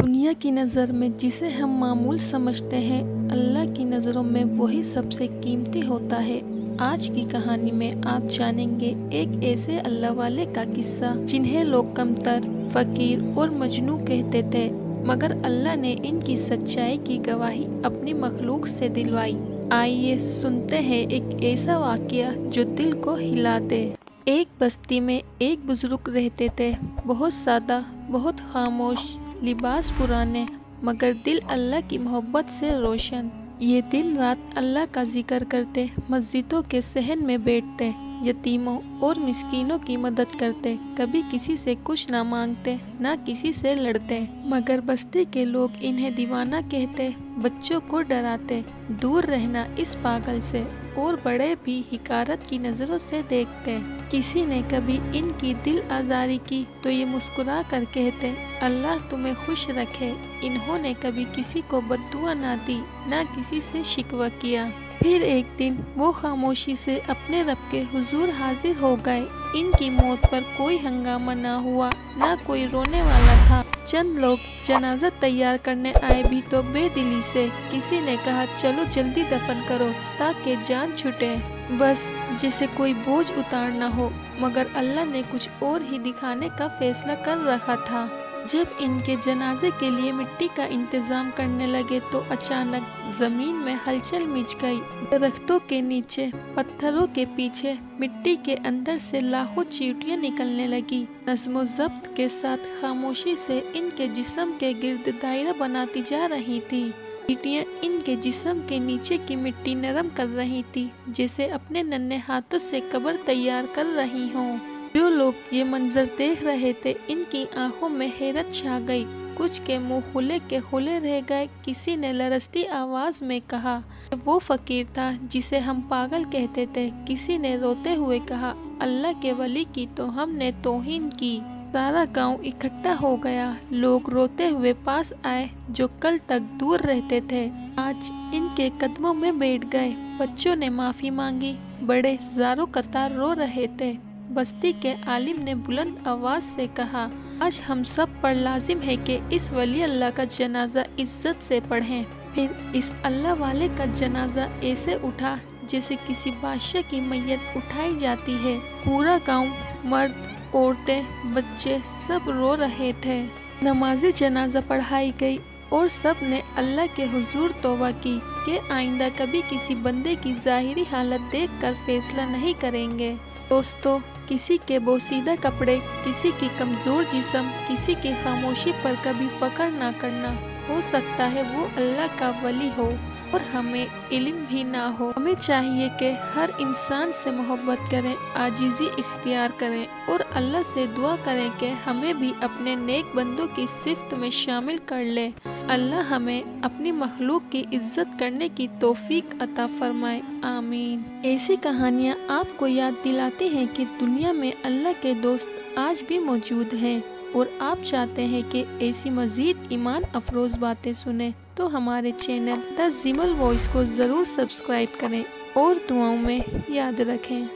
दुनिया की नज़र में जिसे हम मामूल समझते हैं, अल्लाह की नज़रों में वही सबसे कीमती होता है। आज की कहानी में आप जानेंगे एक ऐसे अल्लाह वाले का किस्सा जिन्हें लोग कमतर, फकीर और मजनू कहते थे, मगर अल्लाह ने इनकी सच्चाई की गवाही अपनी मखलूक से दिलवाई। आइए सुनते हैं एक ऐसा वाक़या जो दिल को हिला दे। एक बस्ती में एक बुजुर्ग रहते थे, बहुत सादा, बहुत खामोश, लिबास पुराने, मगर दिल अल्लाह की मोहब्बत से रोशन। ये दिन रात अल्लाह का जिक्र करते, मस्जिदों के सहन में बैठते, यतीमों और मिस्कीनों की मदद करते, कभी किसी से कुछ ना मांगते, ना किसी से लड़ते। मगर बस्ती के लोग इन्हें दीवाना कहते, बच्चों को डराते, दूर रहना इस पागल से, और बड़े भी हिकारत की नज़रों से देखते। किसी ने कभी इनकी दिल आज़ारी की तो ये मुस्कुरा कर कहते, अल्लाह तुम्हें खुश रखे। इन्होंने कभी किसी को बद्दुआ ना दी, ना किसी से शिकवा किया। फिर एक दिन वो खामोशी से अपने रब के हुजूर हाजिर हो गए। इनकी मौत पर कोई हंगामा ना हुआ, ना कोई रोने वाला था। चंद लोग जनाजा तैयार करने आए भी तो बेदिली से। किसी ने कहा चलो जल्दी दफन करो ताकि जान छूटे, बस जैसे कोई बोझ उतारना हो। मगर अल्लाह ने कुछ और ही दिखाने का फैसला कर रखा था। जब इनके जनाजे के लिए मिट्टी का इंतजाम करने लगे तो अचानक जमीन में हलचल मच गई। दरख्तों के नीचे, पत्थरों के पीछे, मिट्टी के अंदर से लाखों चींटियां निकलने लगी। नज़्मो ज़ब्त के साथ खामोशी से इनके जिस्म के गिर्द दायरा बनाती जा रही थी। चींटियां इनके जिस्म के नीचे की मिट्टी नरम कर रही थी, जैसे अपने नन्हे हाथों से कब्र तैयार कर रही हों। जो लोग ये मंजर देख रहे थे, इनकी आंखों में हैरत छा गई। कुछ के मुंह खुले के खुले रह गए। किसी ने लरजती आवाज में कहा वो फकीर था जिसे हम पागल कहते थे। किसी ने रोते हुए कहा अल्लाह के वली की तो हमने तौहीन की। सारा गांव इकट्ठा हो गया। लोग रोते हुए पास आए जो कल तक दूर रहते थे, आज इनके कदमों में बैठ गए। बच्चों ने माफी मांगी, बड़े ज़ारो कतार रो रहे थे। बस्ती के आलिम ने बुलंद आवाज से कहा आज हम सब पर लाजिम है कि इस वली अल्लाह का जनाजा इज्जत से पढ़ें। फिर इस अल्लाह वाले का जनाजा ऐसे उठा जैसे किसी बादशाह की मैयत उठाई जाती है। पूरा गांव, मर्द, औरतें, बच्चे सब रो रहे थे। नमाज़ी जनाजा पढ़ाई गई और सब ने अल्लाह के हुजूर तौबा की कि आइंदा कभी किसी बंदे की ज़ाहिरी हालत देखकर फैसला नहीं करेंगे। दोस्तों, किसी के बोसीदा कपड़े, किसी की कमज़ोर जिस्म, किसी की खामोशी पर कभी फ़ख्र ना करना। हो सकता है वो अल्लाह का वली हो और हमें इल्म भी ना हो। हमें चाहिए कि हर इंसान से मोहब्बत करें, आजिज़ी इख्तियार करें और अल्लाह से दुआ करें कि हमें भी अपने नेक बंदों की सिफ्त में शामिल कर ले। अल्लाह हमें अपनी मखलूक की इज्जत करने की तौफीक अता फरमाए, आमीन। ऐसी कहानियाँ आपको याद दिलाती हैं कि दुनिया में अल्लाह के दोस्त आज भी मौजूद हैं, और आप चाहते हैं कि ऐसी मज़ीद ईमान अफरोज़ बातें सुने तो हमारे चैनल द जिमल वॉइस को ज़रूर सब्सक्राइब करें और दुआओं में याद रखें।